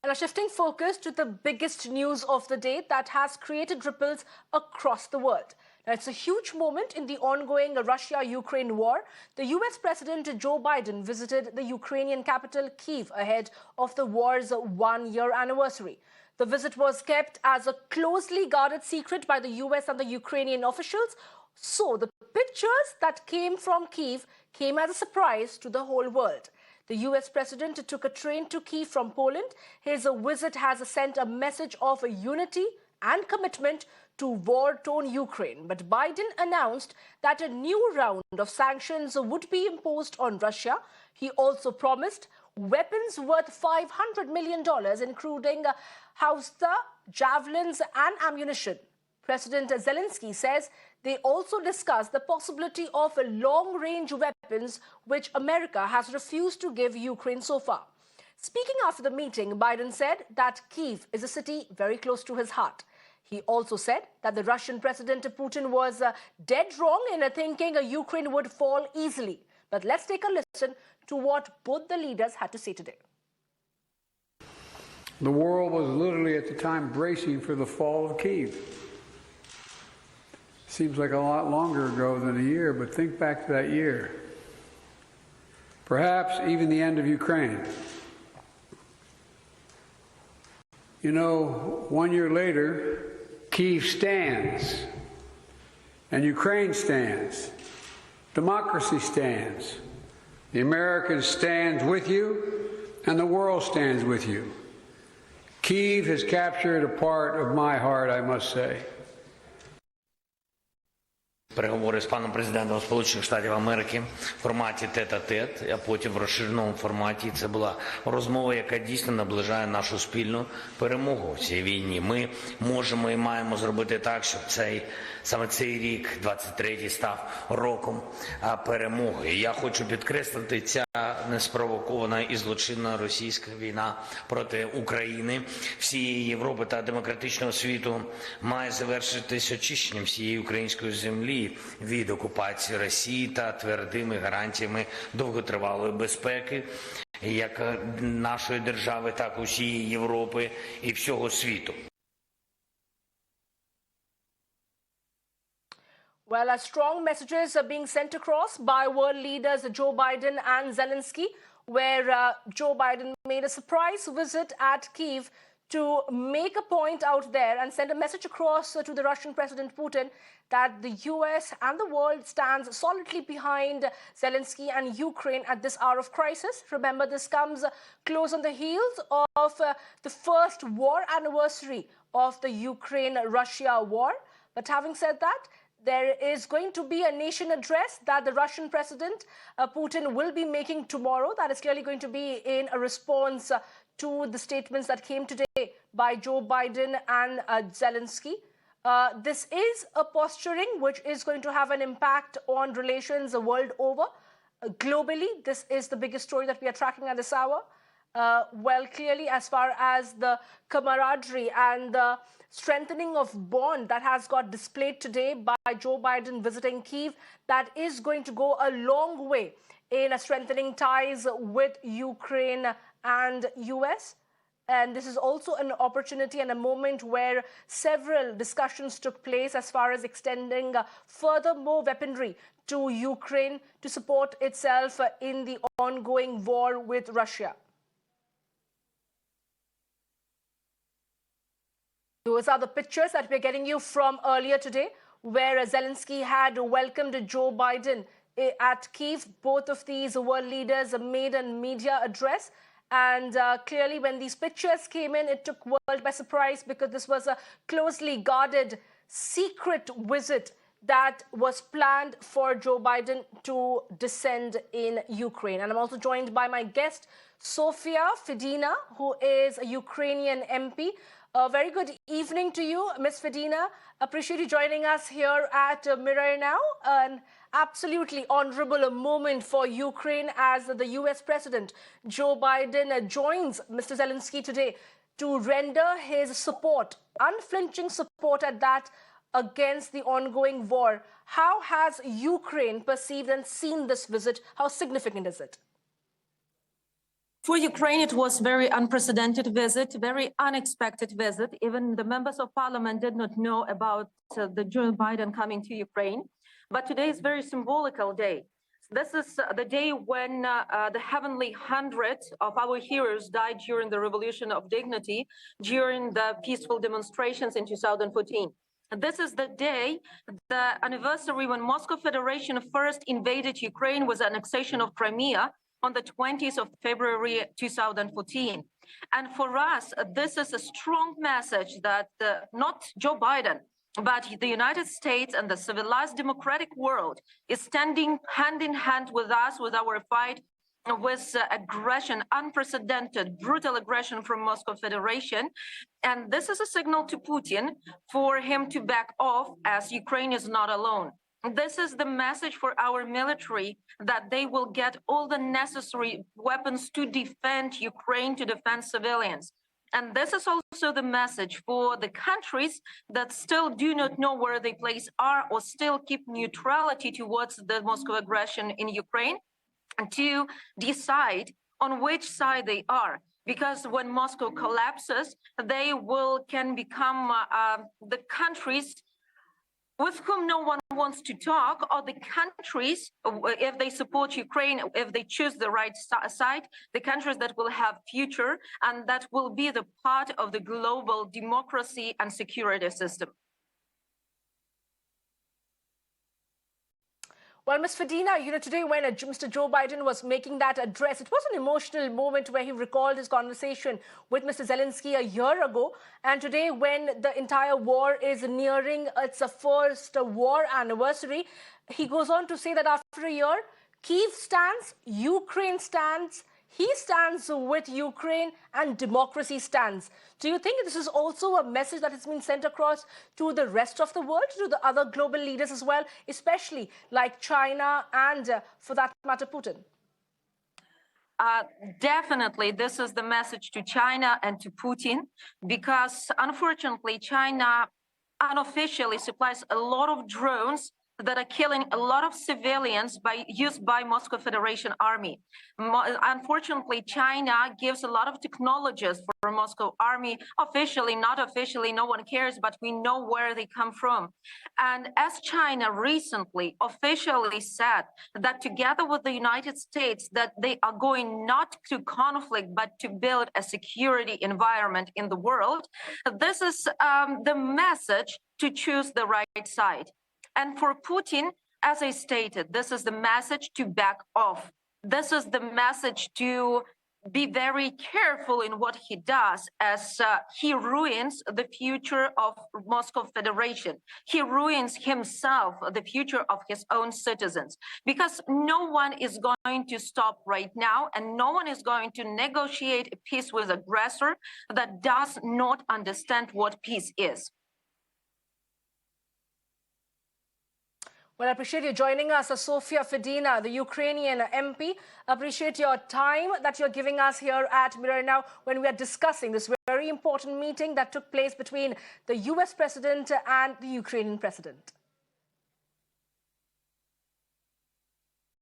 And now shifting focus to the biggest news of the day that has created ripples across the world. Now, it's a huge moment in the ongoing Russia-Ukraine war. The US President Joe Biden visited the Ukrainian capital Kyiv ahead of the war's one-year anniversary. The visit was kept as a closely guarded secret by the US and the Ukrainian officials. So the pictures that came from Kyiv came as a surprise to the whole world. The US President took a train to Kyiv from Poland. His visit has sent a message of unity and commitment to war-torn Ukraine. But Biden announced that a new round of sanctions would be imposed on Russia. He also promised weapons worth $500 million, including Howitzer, javelins and ammunition. President Zelenskyy says they also discussed the possibility of long-range weapons, which America has refused to give Ukraine so far. Speaking after the meeting, Biden said that Kyiv is a city very close to his heart. He also said that the Russian President Putin was dead wrong in thinking Ukraine would fall easily. But let's take a listen to what both the leaders had to say today. The world was literally at the time bracing for the fall of Kyiv. Seems like a lot longer ago than a year, but think back to that year. Perhaps even the end of Ukraine. You know, 1 year later, Kyiv stands, and Ukraine stands. Democracy stands. The Americans stand with you, and the world stands with you. Kyiv has captured a part of my heart, I must say. Переговори з паном президентом Сполучених Штатів Америки в форматі тет-а-тет, а потім в розширеному форматі. Це була розмова, яка дійсно наближає нашу спільну перемогу в цій війні. Ми можемо і маємо зробити так, щоб саме цей рік, 23-й, став роком перемоги. І я хочу підкреслити, ця неспровокована і злочинна російська війна проти України, всієї Європи та демократичного світу має завершитись очищенням всієї української землі від окупації Росії та твердими гарантіями довготривалої безпеки як нашої держави, так і усієї Європи і всього світу. Well, strong messages are being sent across by world leaders Joe Biden and Zelenskyy, where Joe Biden made a surprise visit at Kyiv to make a point out there and send a message across to the Russian President Putin that the US and the world stands solidly behind Zelenskyy and Ukraine at this hour of crisis. Remember, this comes close on the heels of the first war anniversary of the Ukraine-Russia war. But having said that, there is going to be a nation address that the Russian President Putin will be making tomorrow. That is clearly going to be in a response to the statements that came today by Joe Biden and Zelenskyy. This is a posturing which is going to have an impact on relations the world over. Globally, this is the biggest story that we are tracking at this hour. Well, clearly, as far as the camaraderie and the strengthening of bond that has got displayed today by Joe Biden visiting Kyiv, that is going to go a long way in strengthening ties with Ukraine and US. And this is also an opportunity and a moment where several discussions took place as far as extending further more weaponry to Ukraine to support itself in the ongoing war with Russia. Those are the pictures that we're getting you from earlier today, where Zelenskyy had welcomed Joe Biden at Kyiv. Both of these world leaders made a media address. And clearly, when these pictures came in, it took world by surprise because this was a closely guarded, secret visit that was planned for Joe Biden to descend in Ukraine. And I'm also joined by my guest, Sofiya Fedyna, who is a Ukrainian MP. A very good evening to you, Ms. Fedyna. Appreciate you joining us here at Mirror Now. An absolutely honorable moment for Ukraine as the US President Joe Biden joins Mr. Zelenskyy today to render his support, unflinching support at that, against the ongoing war. How has Ukraine perceived and seen this visit? How significant is it? For Ukraine, it was very unprecedented visit, very unexpected visit. Even the members of parliament did not know about the Joe Biden coming to Ukraine. But today is a very symbolical day. This is the day when the heavenly 100 of our heroes died during the Revolution of Dignity, during the peaceful demonstrations in 2014. This is the day, the anniversary when Moscow Federation first invaded Ukraine with the annexation of Crimea on the 20th of February 2014. And for us, this is a strong message that not Joe Biden, but the United States and the civilized democratic world is standing hand in hand with us, with our fight with aggression, unprecedented, brutal aggression from Moscow Federation. And this is a signal to Putin for him to back off, as Ukraine is not alone. This is the message for our military, that they will get all the necessary weapons to defend Ukraine, to defend civilians. And this is also the message for the countries that still do not know where their place are, or still keep neutrality towards the Moscow aggression in Ukraine, to decide on which side they are. Because when Moscow collapses, they can become the countries with whom no one wants to talk, or the countries, if they support Ukraine, if they choose the right side, the countries that will have future and that will be the part of the global democracy and security system. Well, Ms. Fedyna, today when Mr. Joe Biden was making that address, it was an emotional moment where he recalled his conversation with Mr. Zelenskyy a year ago. And today, when the entire war is nearing its first war anniversary, he goes on to say that after a year, Kyiv stands, Ukraine stands, he stands with Ukraine, and democracy stands. Do you think this is also a message that has been sent across to the rest of the world, to the other global leaders as well, especially like China and, for that matter, Putin? Definitely, this is the message to China and to Putin, because unfortunately, China unofficially supplies a lot of drones that are killing a lot of civilians used by Moscow Federation Army. Unfortunately, China gives a lot of technologies for Moscow Army, officially, not officially, no one cares, but we know where they come from. And as China recently officially said that together with the United States, that they are going not to conflict, but to build a security environment in the world, this is the message to choose the right side. And for Putin, as I stated, this is the message to back off. This is the message to be very careful in what he does, as he ruins the future of Moscow Federation. He ruins himself, the future of his own citizens, because no one is going to stop right now, and no one is going to negotiate a peace with aggressor that does not understand what peace is. Well, I appreciate you joining us, Sofiya Fedyna, the Ukrainian MP. Appreciate your time that you're giving us here at Mirror Now when we are discussing this very important meeting that took place between the US President and the Ukrainian President.